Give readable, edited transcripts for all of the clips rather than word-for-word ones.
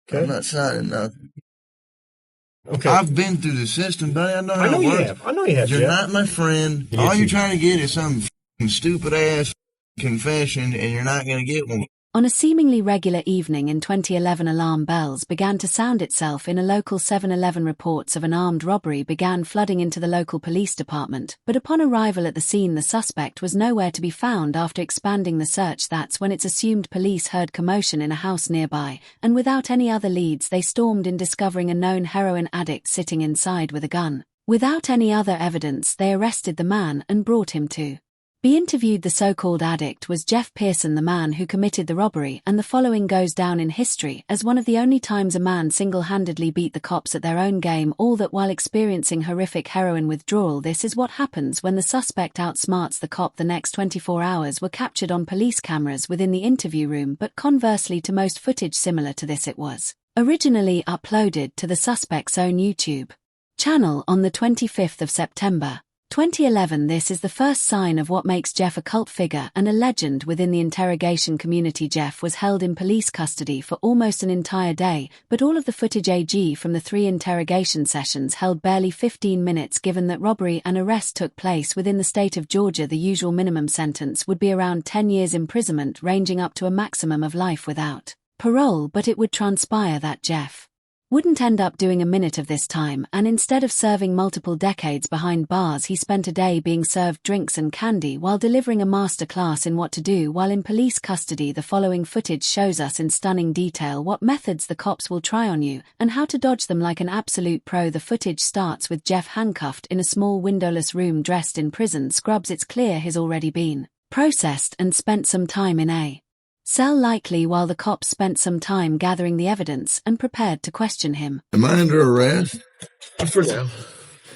Okay. I'm not signing nothing. Okay. I've been through the system, buddy. I know how I know it you works. have. I know you have, You're Jeff. not my friend. You All get you're to. trying to get is some stupid-ass confession, and you're not going to get one. On a seemingly regular evening in 2011, alarm bells began to sound itself in a local 7-Eleven. Reports of an armed robbery began flooding into the local police department, but upon arrival at the scene the suspect was nowhere to be found. After expanding the search, that's when it's assumed police heard commotion in a house nearby, and without any other leads they stormed in, discovering a known heroin addict sitting inside with a gun. Without any other evidence they arrested the man and brought him to be interviewed. The so-called addict was Jeff Pearson, the man who committed the robbery, and the following goes down in history as one of the only times a man single-handedly beat the cops at their own game, all that while experiencing horrific heroin withdrawal. This is what happens when the suspect outsmarts the cop. The next 24 hours were captured on police cameras within the interview room, but conversely to most footage similar to this, it was originally uploaded to the suspect's own YouTube channel on the 25th of September. 2011. This is the first sign of what makes Jeff a cult figure and a legend within the interrogation community. Jeff was held in police custody for almost an entire day, but all of the footage from the 3 interrogation sessions held barely 15 minutes. Given that robbery and arrest took place within the state of Georgia, the usual minimum sentence would be around 10 years imprisonment, ranging up to a maximum of life without parole, but it would transpire that Jeff wouldn't end up doing a minute of this time, and instead of serving multiple decades behind bars, he spent a day being served drinks and candy while delivering a master class in what to do while in police custody. The following footage shows us in stunning detail what methods the cops will try on you and how to dodge them like an absolute pro. The footage starts with Jeff handcuffed in a small windowless room dressed in prison scrubs. It's clear he's already been processed and spent some time in a cell, likely while the cops spent some time gathering the evidence and prepared to question him. Am I under arrest? For now.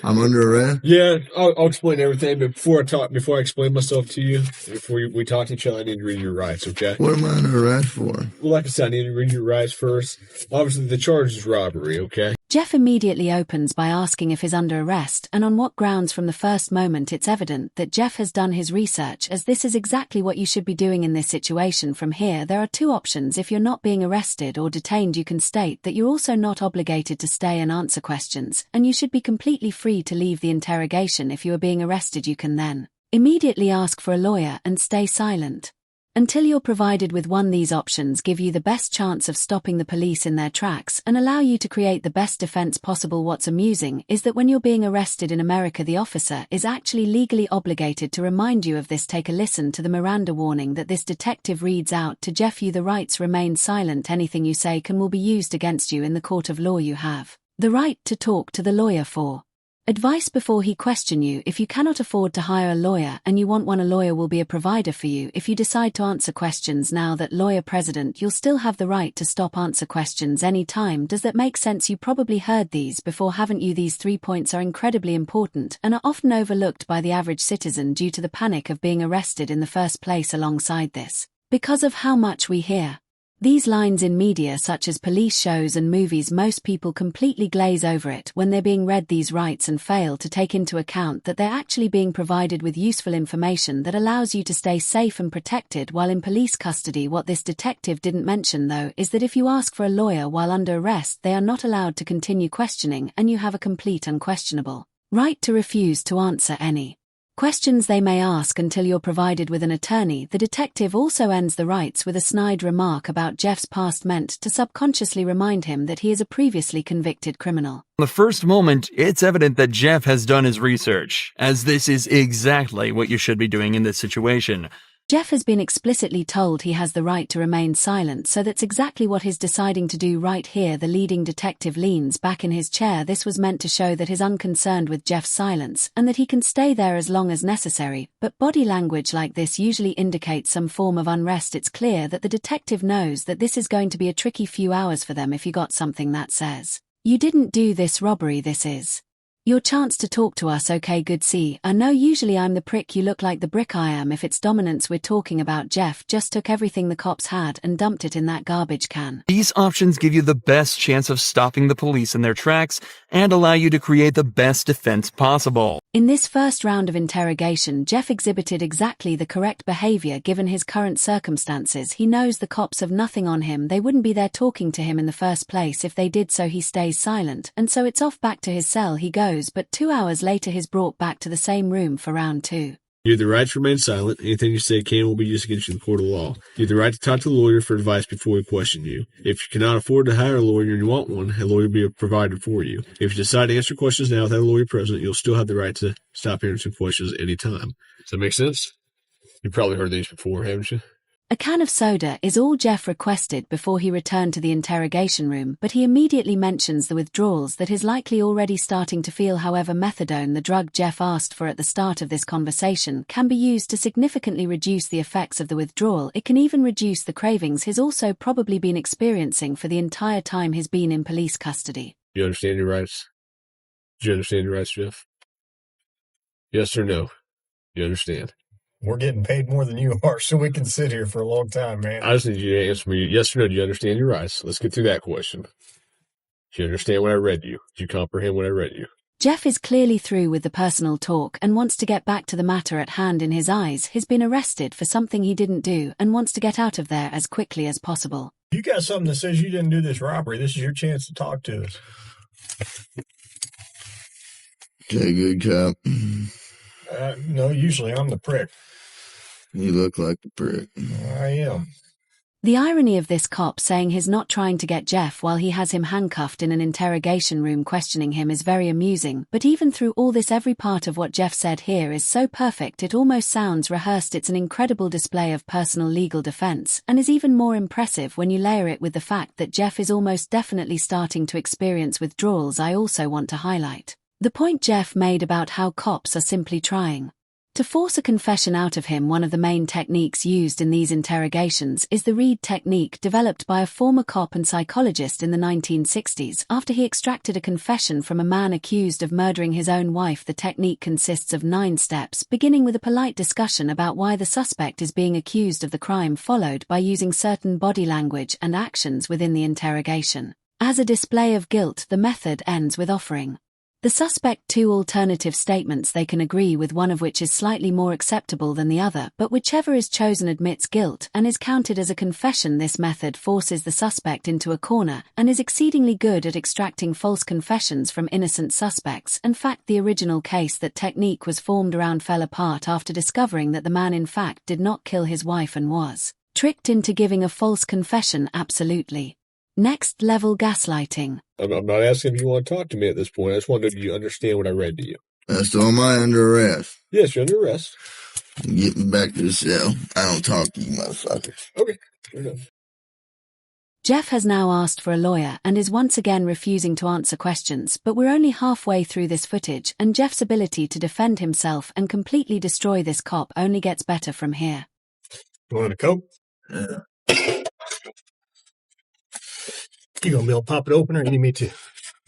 I'm under arrest? Yeah, I'll explain everything, but before I explain myself to you, before we talk to each other, I need to read your rights, okay? What am I under arrest for? Well, like I said, I need to read your rights first. Obviously, the charge is robbery, okay? Jeff immediately opens by asking if he's under arrest and on what grounds. From the first moment it's evident that Jeff has done his research, as this is exactly what you should be doing in this situation. From here there are 2 options. If you're not being arrested or detained, you can state that you're also not obligated to stay and answer questions, and you should be completely free to leave the interrogation. If you are being arrested, you can then immediately ask for a lawyer and stay silent until you're provided with one. These options give you the best chance of stopping the police in their tracks and allow you to create the best defense possible. What's amusing is that when you're being arrested in America, the officer is actually legally obligated to remind you of this. Take a listen to the Miranda warning that this detective reads out to Jeff. You the rights remain silent. Anything you say will be used against you in the court of law. You have the right to talk to the lawyer for advice before he question you. If you cannot afford to hire a lawyer and you want one, a lawyer will be a provider for you. If you decide to answer questions now that lawyer present, you'll still have the right to stop answer questions anytime. Does that make sense? You probably heard these before, haven't you? These 3 points are incredibly important and are often overlooked by the average citizen due to the panic of being arrested in the first place. Alongside this, because of how much we hear these lines in media such as police shows and movies, most people completely glaze over it when they're being read these rights and fail to take into account that they're actually being provided with useful information that allows you to stay safe and protected while in police custody. What this detective didn't mention, though, is that if you ask for a lawyer while under arrest, they are not allowed to continue questioning, and you have a complete unquestionable right to refuse to answer any questions they may ask until you're provided with an attorney. The detective also ends the rights with a snide remark about Jeff's past, meant to subconsciously remind him that he is a previously convicted criminal. From the first moment, it's evident that Jeff has done his research, as this is exactly what you should be doing in this situation. Jeff has been explicitly told he has the right to remain silent, so that's exactly what he's deciding to do right here. The leading detective leans back in his chair. This was meant to show that he's unconcerned with Jeff's silence and that he can stay there as long as necessary, but body language like this usually indicates some form of unrest. It's clear that the detective knows that this is going to be a tricky few hours for them. If you got something that says, "You didn't do this robbery, this is Your chance to talk to us, okay, good see. I know usually I'm the prick, you look like the brick I am. If it's dominance we're talking about, Jeff just took everything the cops had and dumped it in that garbage can. These options give you the best chance of stopping the police in their tracks and allow you to create the best defense possible. In this first round of interrogation, Jeff exhibited exactly the correct behavior given his current circumstances. He knows the cops have nothing on him, they wouldn't be there talking to him in the first place. If they did so, he stays silent, and so it's off back to his cell he goes. But 2 hours later he's brought back to the same room for round 2. You have the right to remain silent. Anything you say can will be used against you in the court of law. You have the right to talk to a lawyer for advice before we question you. If you cannot afford to hire a lawyer and you want one, a lawyer will be provided for you. If you decide to answer questions now without a lawyer present, you'll still have the right to stop answering questions at any time. Does that make sense? You've probably heard these before, haven't you? A can of soda is all Jeff requested before he returned to the interrogation room, but he immediately mentions the withdrawals that he's likely already starting to feel. However, methadone, the drug Jeff asked for at the start of this conversation, can be used to significantly reduce the effects of the withdrawal. It can even reduce the cravings he's also probably been experiencing for the entire time he's been in police custody. You understand your rights? Do you understand your rights, Jeff? Yes or no? You understand? We're getting paid more than you are, so we can sit here for a long time, man. I just need you to answer me yes or no. Do you understand your rights? Let's get through that question. Do you understand what I read you? Do you comprehend what I read you? Jeff is clearly through with the personal talk and wants to get back to the matter at hand. In his eyes, he's been arrested for something he didn't do and wants to get out of there as quickly as possible. You got something that says you didn't do this robbery. This is your chance to talk to us. Okay, good cop. No, usually I'm the prick. You look like the prick. I am. The irony of this cop saying he's not trying to get Jeff while he has him handcuffed in an interrogation room questioning him is very amusing, but even through all this, every part of what Jeff said here is so perfect it almost sounds rehearsed. It's an incredible display of personal legal defense, and is even more impressive when you layer it with the fact that Jeff is almost definitely starting to experience withdrawals. I also want to highlight the point Jeff made about how cops are simply trying to force a confession out of him. One of the main techniques used in these interrogations is the Reed technique, developed by a former cop and psychologist in the 1960s after he extracted a confession from a man accused of murdering his own wife. The technique consists of 9 steps, beginning with a polite discussion about why the suspect is being accused of the crime, followed by using certain body language and actions within the interrogation. As a display of guilt, the method ends with offering the suspect 2 alternative statements they can agree with, one of which is slightly more acceptable than the other, but whichever is chosen admits guilt and is counted as a confession. This method forces the suspect into a corner and is exceedingly good at extracting false confessions from innocent suspects. In fact, the original case that technique was formed around fell apart after discovering that the man in fact did not kill his wife and was tricked into giving a false confession. Absolutely next level gaslighting. I'm not asking if you want to talk to me at this point. I just wanted to know, do you understand what I read to you? So am I under arrest? Yes, you're under arrest. Get me back to the cell. I don't talk to you motherfuckers. Okay, fair enough. Jeff has now asked for a lawyer and is once again refusing to answer questions, but we're only halfway through this footage, and Jeff's ability to defend himself and completely destroy this cop only gets better from here. You want a Coke? Yeah. You gonna be able to pop it open, or you need me to?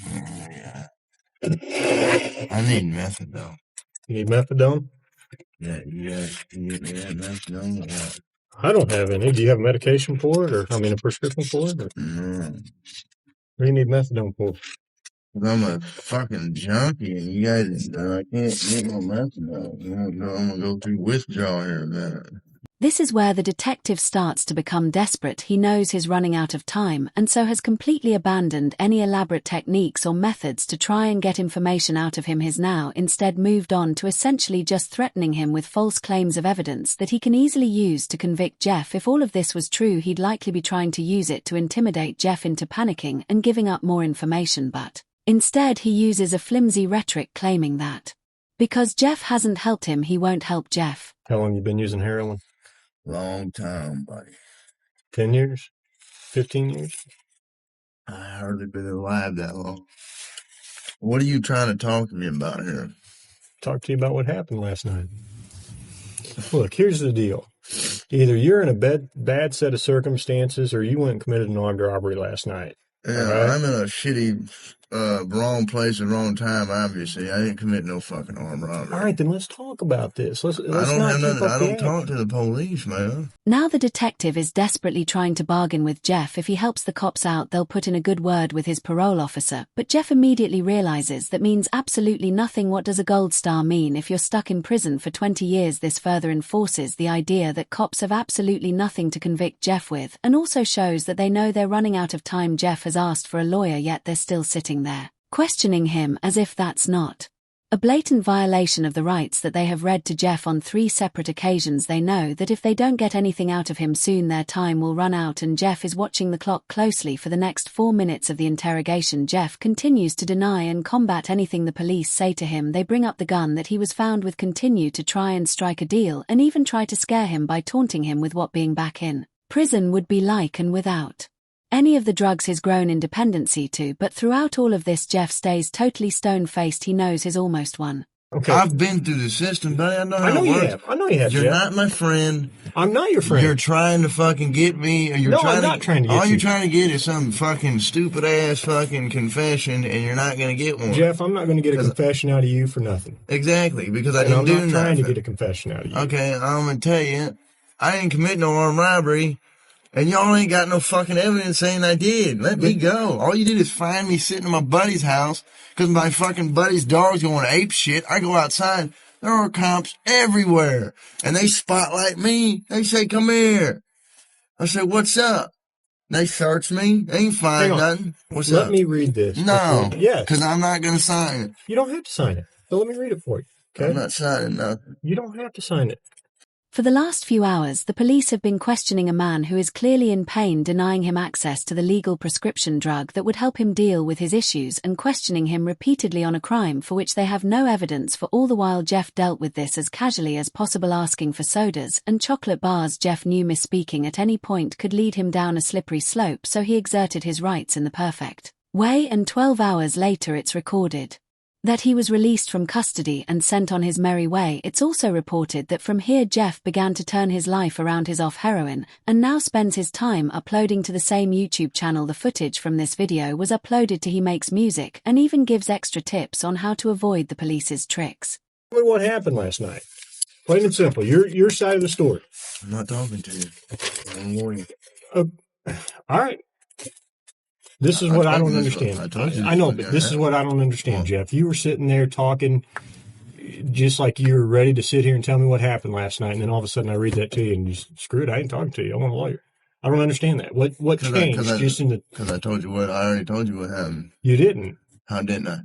Yeah. I need methadone. You need methadone? Yeah, you get me that methadone? Yeah. I don't have any. Do you have medication for it, or a prescription for it? Or No. what do you need methadone for? I'm a fucking junkie, and you guys, I can't get no methadone. I'm gonna go through withdrawal here in a minute. This is where the detective starts to become desperate. He knows he's running out of time and so has completely abandoned any elaborate techniques or methods to try and get information out of him. He's now instead moved on to essentially just threatening him with false claims of evidence that he can easily use to convict Jeff. If all of this was true, he'd likely be trying to use it to intimidate Jeff into panicking and giving up more information, but instead he uses a flimsy rhetoric claiming that because Jeff hasn't helped him, he won't help Jeff. How long you been using heroin? Long time, buddy. 10 years? 15 years? I hardly been alive that long. What are you trying to talk to me about here? Talk to you about what happened last night. Look, here's the deal. Either you're in a bad set of circumstances, or you went and committed an armed robbery last night. Yeah, right? I'm in a shitty wrong place at wrong time, obviously. I didn't commit no fucking armed robbery. All right, then let's talk about this. Let's I not don't have keep nothing. up I the don't talk act. to the police, man. Now the detective is desperately trying to bargain with Jeff. If he helps the cops out, they'll put in a good word with his parole officer. But Jeff immediately realizes that means absolutely nothing. What does a gold star mean if you're stuck in prison for 20 years? This further enforces the idea that cops have absolutely nothing to convict Jeff with, and also shows that they know they're running out of time. Jeff has asked for a lawyer, yet they're still sitting there, questioning him as if that's not a blatant violation of the rights that they have read to Jeff on 3 separate occasions. They know that if they don't get anything out of him soon, their time will run out, and Jeff is watching the clock closely. For the next 4 minutes of the interrogation, Jeff continues to deny and combat anything the police say to him. They bring up the gun that he was found with, continue to try and strike a deal, and even try to scare him by taunting him with what being back in prison would be like and without any of the drugs he's grown in dependency to. But throughout all of this, Jeff stays totally stone-faced. He knows he's almost won. Okay. I've been through the system, buddy. I know how it works. I know you have, You're Jeff. not my friend. I'm not your friend. You're trying to fucking get me. Or you're I'm not trying to get all you. you're trying to get is some fucking stupid ass fucking confession, and you're not going to get one. Jeff, I'm not going to get a confession out of you for nothing. Exactly, because I And didn't I'm do not nothing. trying to get a confession out of you. Okay, I'm going to tell you, I didn't commit no armed robbery, and y'all ain't got no fucking evidence saying I did. Let me go. All you did is find me sitting in my buddy's house because my fucking buddy's dog's going ape shit. I go outside. There are cops everywhere, and they spotlight me. They say, come here. I say, what's up? They search me. They ain't find nothing. What's up? Let me read this. No. Yes. Because I'm not going to sign it. You don't have to sign it. So let me read it for you. Okay? I'm not signing nothing. You don't have to sign it. For the last few hours, the police have been questioning a man who is clearly in pain, denying him access to the legal prescription drug that would help him deal with his issues, and questioning him repeatedly on a crime for which they have no evidence. For all the while, Jeff dealt with this as casually as possible, asking for sodas and chocolate bars. Jeff knew misspeaking at any point could lead him down a slippery slope, so he exerted his rights in the perfect way, and 12 hours later it's recorded that he was released from custody and sent on his merry way. It's also reported that from here Jeff began to turn his life around. His off heroin, and now spends his time uploading to the same YouTube channel. The footage from this video was uploaded to He Makes Music, and even gives extra tips on how to avoid the police's tricks. Tell me what happened last night. Plain and simple. Your side of the story. I'm not talking to you. I'm warning you. All right. This is what I don't understand. I know, but this is what I don't understand, Jeff. You were sitting there talking just like you were ready to sit here and tell me what happened last night, and then all of a sudden I read that to you and you just, screw it, I ain't talking to you. I want a lawyer. I don't understand that. What changed? Because I told you what. I already told you what happened. You didn't. How didn't I?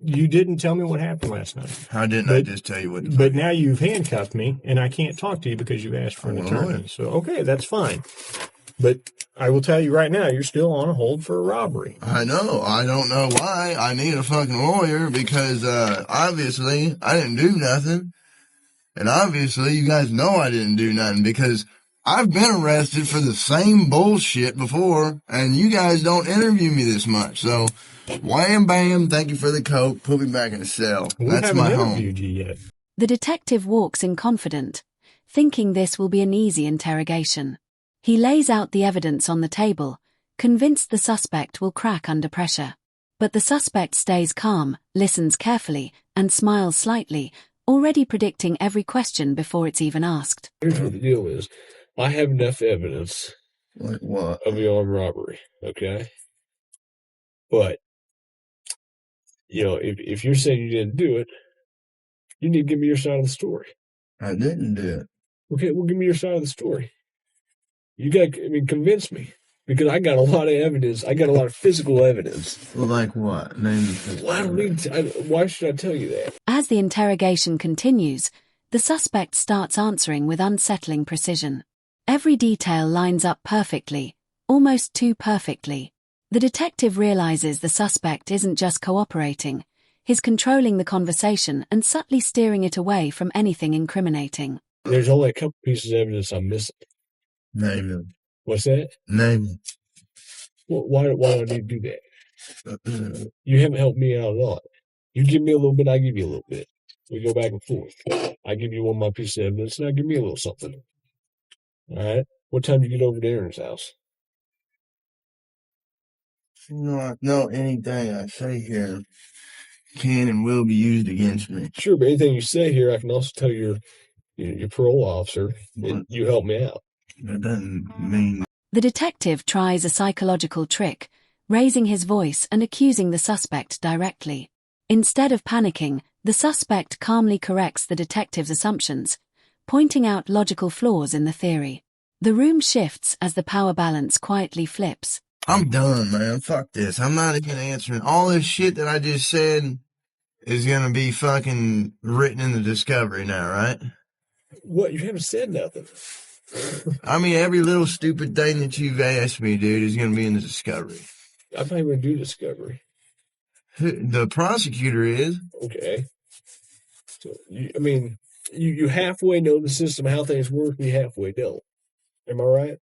You didn't tell me what happened last night. How didn't I just tell you what? But now you've handcuffed me, and I can't talk to you because you asked for an attorney. So, okay, that's fine. But I will tell you right now, you're still on a hold for a robbery. I know. I don't know why. I need a fucking lawyer because obviously I didn't do nothing. And obviously you guys know I didn't do nothing because I've been arrested for the same bullshit before, and you guys don't interview me this much. So, wham bam, thank you for the coke. Put me back in the cell. That's my home. We haven't interviewed you yet. The detective walks in confident, thinking this will be an easy interrogation. He lays out the evidence on the table, convinced the suspect will crack under pressure. But the suspect stays calm, listens carefully, and smiles slightly, already predicting every question before it's even asked. Here's what the deal is. I have enough evidence Like what? of the armed robbery, okay? But, if you're saying you didn't do it, you need to give me your side of the story. I didn't do it. Okay, well, give me your side of the story. You convince me. Because I got a lot of evidence. I got a lot of physical evidence. Well, like what? Name the physical evidence. Why should I tell you that? As the interrogation continues, the suspect starts answering with unsettling precision. Every detail lines up perfectly, almost too perfectly. The detective realizes the suspect isn't just cooperating, he's controlling the conversation and subtly steering it away from anything incriminating. There's only a couple pieces of evidence I'm missing. Name them. What's that? Name them. Well, why do I need to do that? You haven't helped me out a lot. You give me a little bit, I give you a little bit. We go back and forth. I give you one of my pieces of evidence, and I give me a little something. All right? What time do you get over to Aaron's house? No, anything I say here can and will be used against me. Sure, but anything you say here, I can also tell your parole officer, and you help me out. That doesn't mean... The detective tries a psychological trick, raising his voice and accusing the suspect directly. Instead of panicking, the suspect calmly corrects the detective's assumptions, pointing out logical flaws in the theory. The room shifts as the power balance quietly flips. I'm done, man. Fuck this. I'm not even answering. All this shit that I just said is gonna be fucking written in the discovery now, right? What? You haven't said nothing. I mean, every little stupid thing that you've asked me, dude, is gonna be in the discovery. I'm not even gonna do discovery. The prosecutor is. Okay. So, you halfway know the system, how things work, and you halfway don't. Am I right?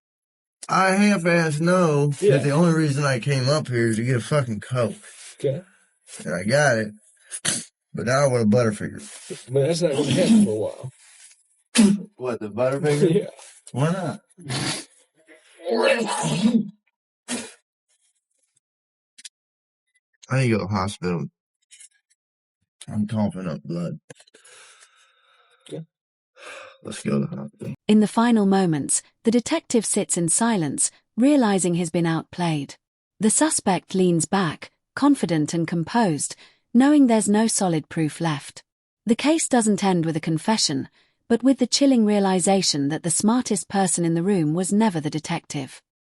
I half-ass know that the only reason I came up here is to get a fucking Coke. Okay. And I got it. But now I want a Butterfinger. But that's not going to happen for a while. What, the Butterfinger? Yeah. Why not? I need to go to the hospital. I'm coughing up blood. Okay. Let's go to the hospital. In the final moments, the detective sits in silence, realizing he's been outplayed. The suspect leans back, confident and composed, knowing there's no solid proof left. The case doesn't end with a confession, but with the chilling realization that the smartest person in the room was never the detective.